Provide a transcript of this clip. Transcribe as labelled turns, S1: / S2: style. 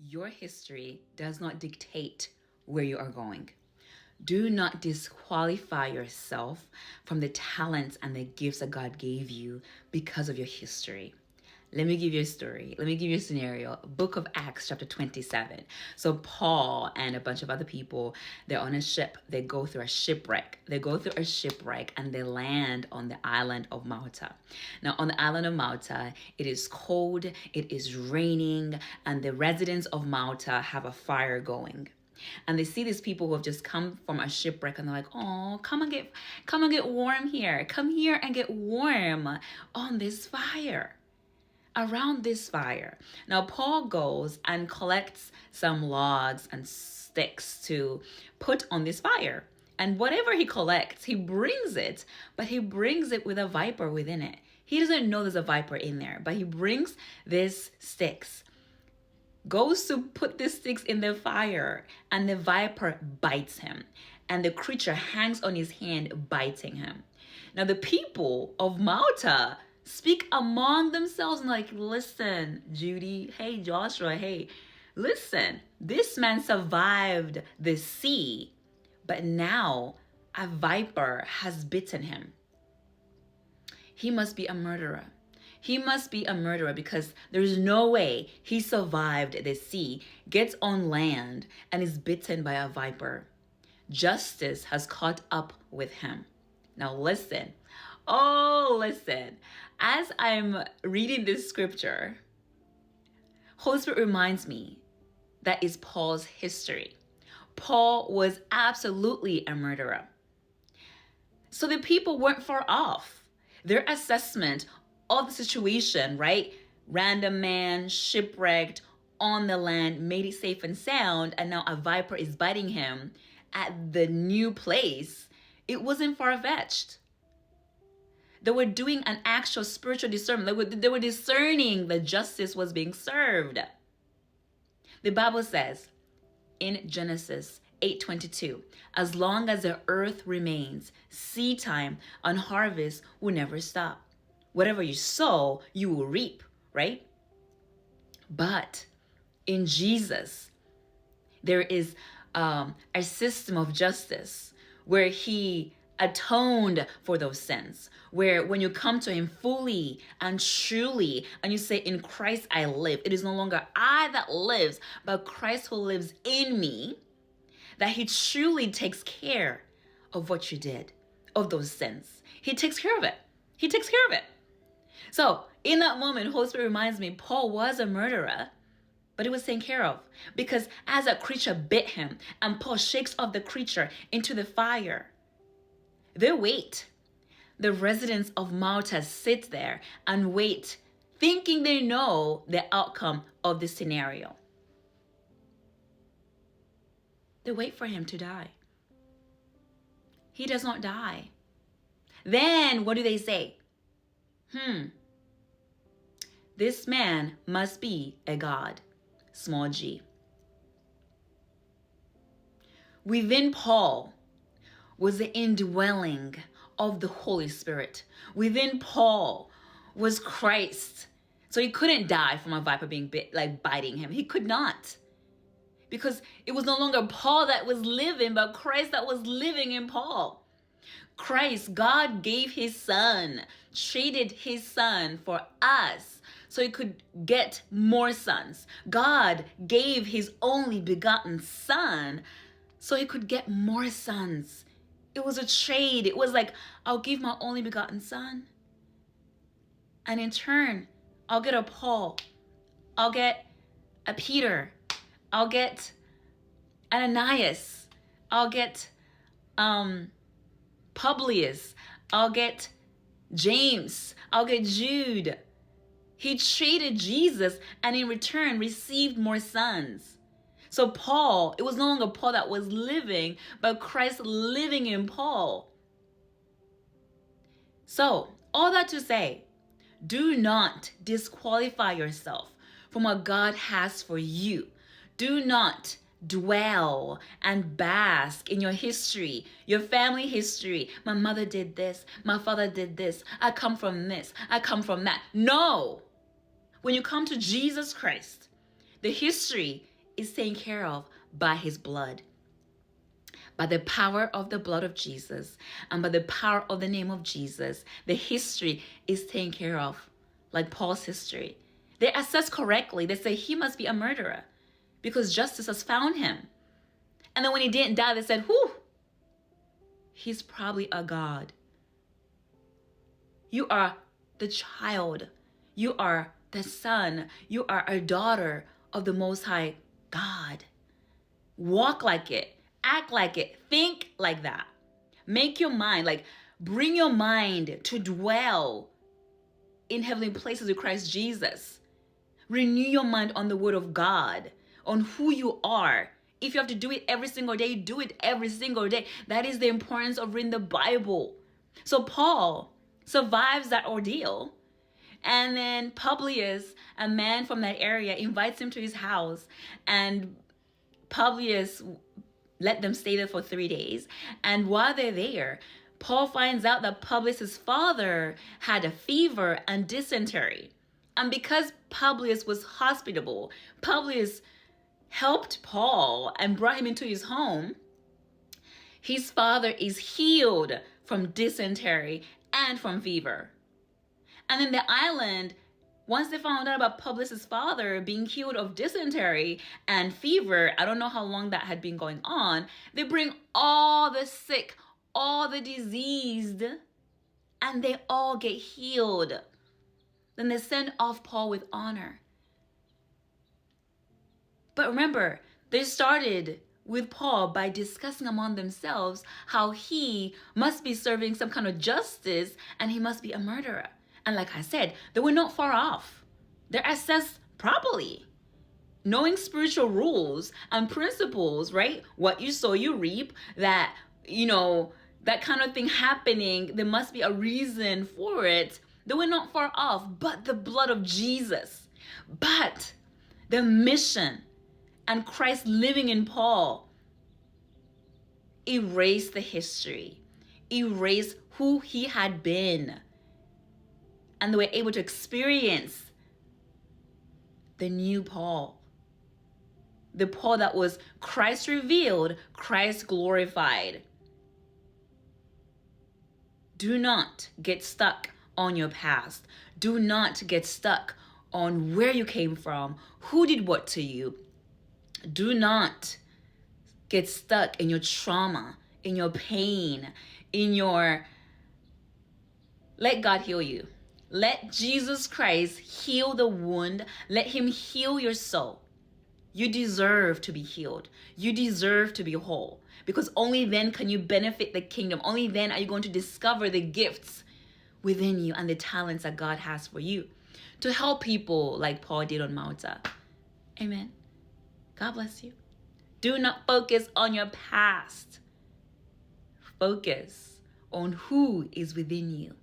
S1: Your history does not dictate where you are going. Do not disqualify yourself from the talents and the gifts that God gave you because of your history. Let me give you a story. Let me give you a scenario. Book of Acts, chapter 27. So Paul and a bunch of other people, they're on a ship. They go through a shipwreck. And they land on the island of Malta. Now, on the island of Malta, it is cold, it is raining, and the residents of Malta have a fire going. And they see these people who have just come from a shipwreck, and they're like, "Oh, come and get warm here. Come here and get warm on this fire." Around this fire. Now, Paul goes and collects some logs and sticks to put on this fire. And whatever he collects, he brings it, but he brings it with a viper within it. He doesn't know there's a viper in there, but he brings these sticks, goes to put these sticks in the fire, and the viper bites him. And the creature hangs on his hand, biting him. Now, the people of Malta speak among themselves and like, "Listen, Judy, hey, Joshua, hey, listen, this man survived the sea, but now a viper has bitten him. He must be a murderer. He must be a murderer because there's no way he survived the sea, gets on land, and is bitten by a viper. Justice has caught up with him." Now listen. Oh, listen. As I'm reading this scripture, Holy Spirit reminds me that is Paul's history. Paul was absolutely a murderer. So the people weren't far off. Their assessment of the situation, right? Random man, shipwrecked, on the land, made it safe and sound, and now a viper is biting him at the new place. It wasn't far-fetched. They were doing an actual spiritual discernment. They were discerning that justice was being served. The Bible says in Genesis 8:22, "As long as the earth remains, seed time and harvest will never stop. Whatever you sow, you will reap," right? But in Jesus, there is a system of justice where he atoned for those sins, where when you come to him fully and truly and you say, "In Christ I live, it is no longer I that lives, but Christ who lives in me," that he truly takes care of what you did, of those sins. He takes care of it. He takes care of it. So in that moment, Holy Spirit reminds me, Paul was a murderer, but it was taken care of, because as a creature bit him and Paul shakes off the creature into the fire, they wait. The residents of Malta sit there and wait, thinking they know the outcome of this scenario. They wait for him to die. He does not die. Then what do they say? This man must be a god, small g. Within Paul was the indwelling of the Holy Spirit. Within Paul was Christ. So he couldn't die from a viper being biting him. He could not. Because it was no longer Paul that was living, but Christ that was living in Paul. Christ, God gave his son, traded his son for us so he could get more sons. God gave his only begotten son so he could get more sons. It was a trade. It was like, I'll give my only begotten son, and in turn, I'll get a Paul. I'll get a Peter. I'll get Ananias. I'll get Publius. I'll get James. I'll get Jude. He traded Jesus and in return received more sons. So Paul, it was no longer Paul that was living, but Christ living in Paul. So all that to say, do not disqualify yourself from what God has for you. Do not dwell and bask in your history, your family history. My mother did this. My father did this. I come from this. I come from that. No. When you come to Jesus Christ, the history is taken care of by his blood. By the power of the blood of Jesus and by the power of the name of Jesus, the history is taken care of, like Paul's history. They assess correctly. They say he must be a murderer because justice has found him. And then when he didn't die, they said, whew, he's probably a god. You are the child. You are the son. You are a daughter of the Most High God. Walk like it. Act like it. Think like that. Make your mind, bring your mind to dwell in heavenly places with Christ Jesus. Renew your mind on the word of God, on who you are. If you have to do it every single day, do it every single day. That is the importance of reading the Bible. So Paul survives that ordeal. And then Publius, a man from that area, invites him to his house. And Publius let them stay there for 3 days. And while they're there, Paul finds out that Publius' father had a fever and dysentery. And because Publius was hospitable, Publius helped Paul and brought him into his home. His father is healed from dysentery and from fever. And in the island, once they found out about Publius' father being healed of dysentery and fever, I don't know how long that had been going on, they bring all the sick, all the diseased, and they all get healed. Then they send off Paul with honor. But remember, they started with Paul by discussing among themselves how he must be serving some kind of justice and he must be a murderer. And like I said, they were not far off. They're assessed properly. Knowing spiritual rules and principles, right? What you sow, you reap. That, that kind of thing happening, there must be a reason for it. They were not far off, but the blood of Jesus. But the mission and Christ living in Paul erased the history, erased who he had been. And they were able to experience the new Paul. The Paul that was Christ revealed, Christ glorified. Do not get stuck on your past. Do not get stuck on where you came from, who did what to you. Do not get stuck in your trauma, in your pain, let God heal you. Let Jesus Christ heal the wound. Let him heal your soul. You deserve to be healed. You deserve to be whole. Because only then can you benefit the kingdom. Only then are you going to discover the gifts within you and the talents that God has for you to help people like Paul did on Malta. Amen. God bless you. Do not focus on your past. Focus on who is within you.